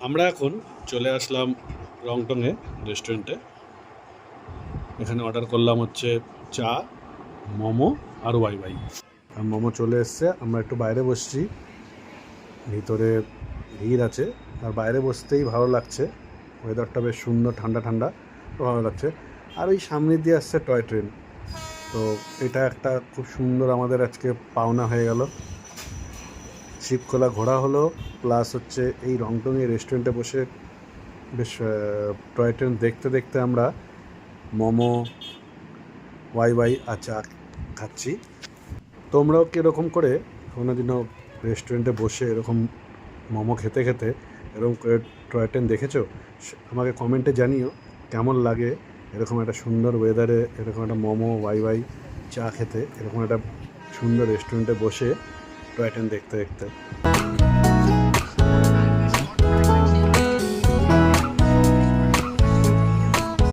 আমরা এখন চলে আসলাম রংটংয়ে রেস্টুরেন্টে। এখানে অর্ডার করলাম হচ্ছে চা, মোমো আর ওয়াই ওয়াই। আর মোমো চলে এসছে। আমরা একটু বাইরে বসছি, ভিতরে ভিড় আছে। আর বাইরে বসতেই ভালো লাগছে, ওয়েদারটা বেশ সুন্দর, ঠান্ডা ঠান্ডা, ভালো লাগছে। আর ওই সামনে দিয়ে আসছে টয় ট্রেন। তো এটা একটা খুব সুন্দর আমাদের আজকে পাওনা হয়ে গেল। শিবখোলা ঘোরা হলো, প্লাস হচ্ছে এই রংটংয়ে রেস্টুরেন্টে বসে বেশ টয় ট্রেন দেখতে দেখতে আমরা মোমো, ওয়াই ওয়াই আর চা খাচ্ছি। তোমরাও কীরকম করে কোনোদিনও রেস্টুরেন্টে বসে এরকম মোমো খেতে খেতে এরকম করে টয় ট্রেন দেখেছো? আমাকে কমেন্টে জানিও কেমন লাগে এরকম একটা সুন্দর ওয়েদারে এরকম একটা মোমো, ওয়াই ওয়াই, চা খেতে, এরকম একটা সুন্দর রেস্টুরেন্টে বসে টয় ট্রেন দেখতে দেখতে।